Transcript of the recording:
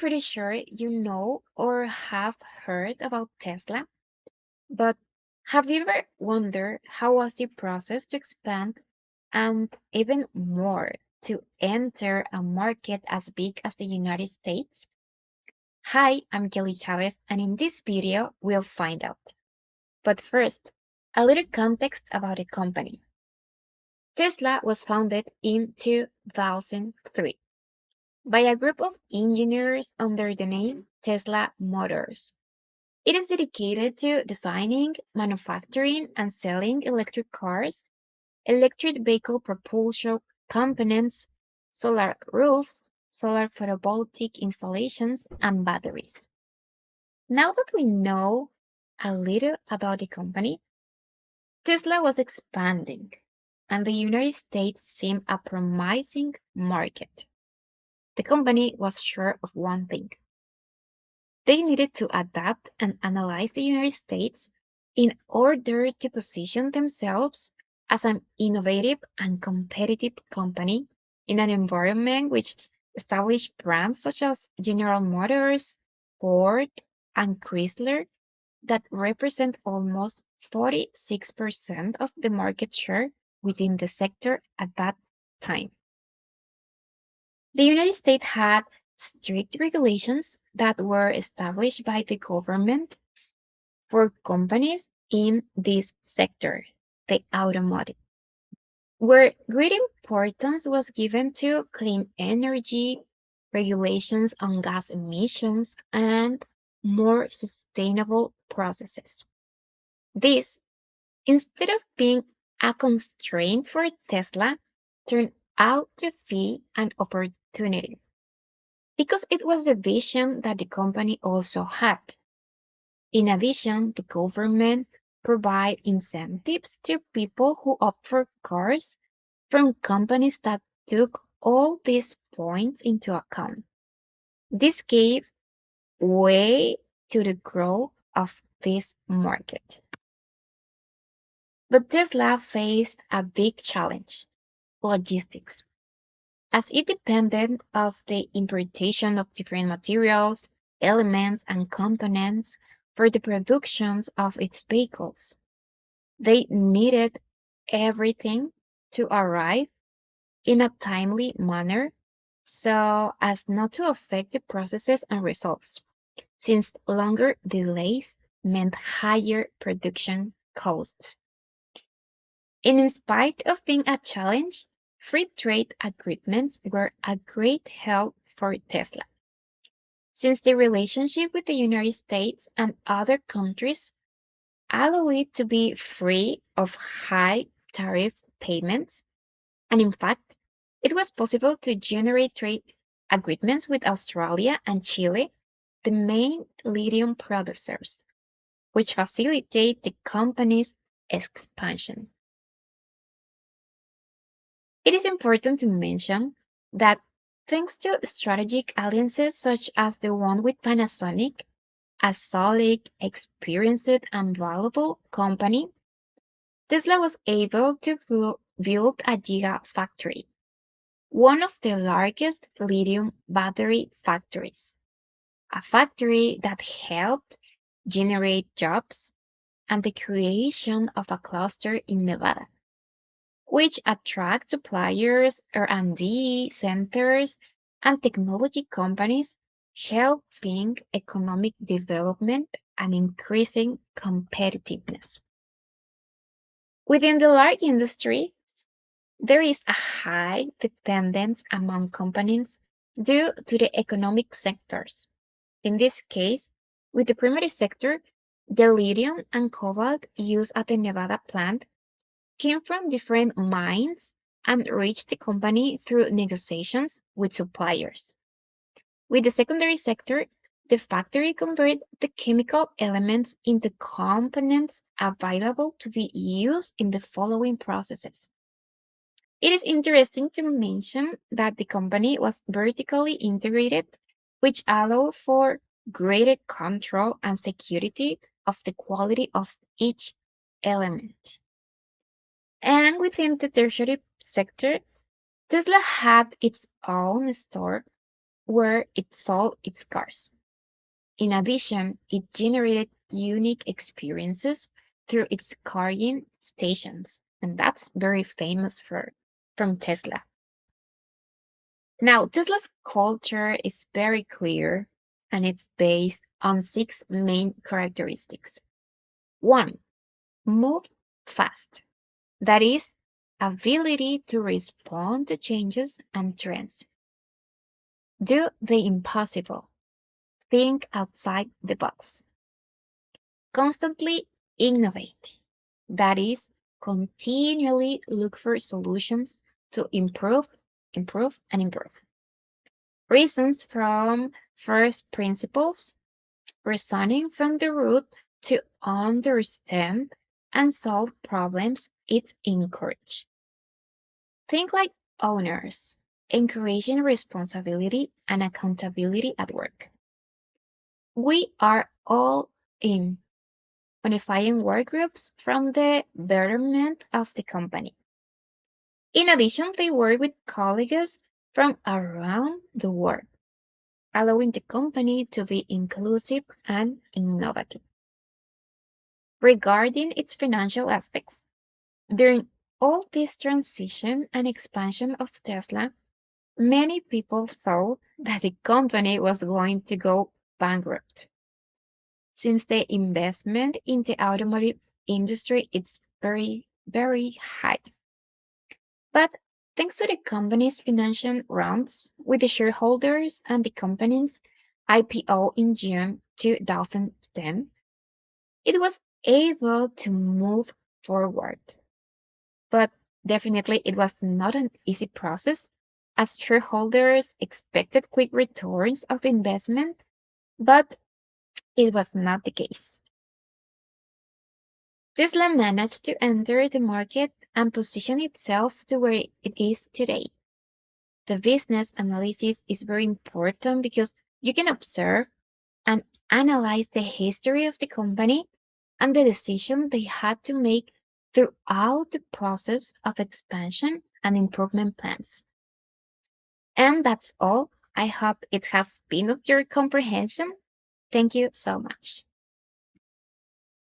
pretty sure you know or have heard about Tesla, but have you ever wondered how was the process to expand and even more to enter a market as big as the United States? Hi, I'm Kelly Chavez, and in this video, we'll find out. But first, a little context about the company. Tesla was founded in 2003 by a group of engineers under the name Tesla Motors. It is dedicated to designing, manufacturing, and selling electric cars, electric vehicle propulsion components, solar roofs, solar photovoltaic installations, and batteries. Now that we know a little about the company, Tesla was expanding, and the United States seemed a promising market. The company was sure of one thing. They needed to adapt and analyze the United States in order to position themselves as an innovative and competitive company in an environment which established brands such as General Motors, Ford, and Chrysler that represent almost 46% of the market share within the sector at that time. The United States had strict regulations that were established by the government for companies in this sector, the automotive, where great importance was given to clean energy, regulations on gas emissions, and more sustainable processes. This, instead of being a constraint for Tesla, turned out to be an opportunity because it was the vision that the company also had. In addition, the government provide incentives to people who opt for cars from companies that took all these points into account. This gave way to the growth of this market. But Tesla faced a big challenge: logistics, as it depended of the importation of different materials, elements, and components for the productions of its vehicles. They needed everything to arrive in a timely manner so as not to affect the processes and results, since longer delays meant higher production costs. And in spite of being a challenge, free trade agreements were a great help for Tesla, since the relationship with the United States and other countries allowed it to be free of high tariff payments. And in fact, it was possible to generate trade agreements with Australia and Chile, the main lithium producers, which facilitate the company's expansion. It is important to mention that thanks to strategic alliances such as the one with Panasonic, a solid, experienced, and valuable company, Tesla was able to build a gigafactory, one of the largest lithium battery factories, a factory that helped generate jobs and the creation of a cluster in Nevada, which attracts suppliers, R&D centers, and technology companies, helping economic development and increasing competitiveness. Within the large industry, there is a high dependence among companies due to the economic sectors. In this case, with the primary sector, the lithium and cobalt used at the Nevada plant came from different mines and reached the company through negotiations with suppliers. With the secondary sector, the factory converted the chemical elements into components available to be used in the following processes. It is interesting to mention that the company was vertically integrated, which allowed for greater control and security of the quality of each element. And within the tertiary sector, Tesla had its own store where it sold its cars. In addition, it generated unique experiences through its charging stations, and that's very famous for from Tesla. Now, Tesla's culture is very clear and it's based on six main characteristics. One, move fast. That is, ability to respond to changes and trends. Do the impossible. Think outside the box. Constantly innovate. That is, continually look for solutions to improve. Reasons from first principles, reasoning from the root to understand and solve problems it's encouraged. Think like owners, encouraging responsibility and accountability at work. We are all in unifying work groups from the betterment of the company. In addition, they work with colleagues from around the world, allowing the company to be inclusive and innovative. Regarding its financial aspects, during all this transition and expansion of Tesla, many people thought that the company was going to go bankrupt, since the investment in the automotive industry is very, very high. But thanks to the company's financial rounds with the shareholders and the company's IPO in June 2010, it was able to move forward. But definitely it was not an easy process, as shareholders expected quick returns of investment, but it was not the case. Tesla managed to enter the market and position itself to where it is today. The business analysis is very important because you can observe and analyze the history of the company and the decision they had to make throughout the process of expansion and improvement plans. And that's all. I hope it has been of your comprehension. Thank you so much.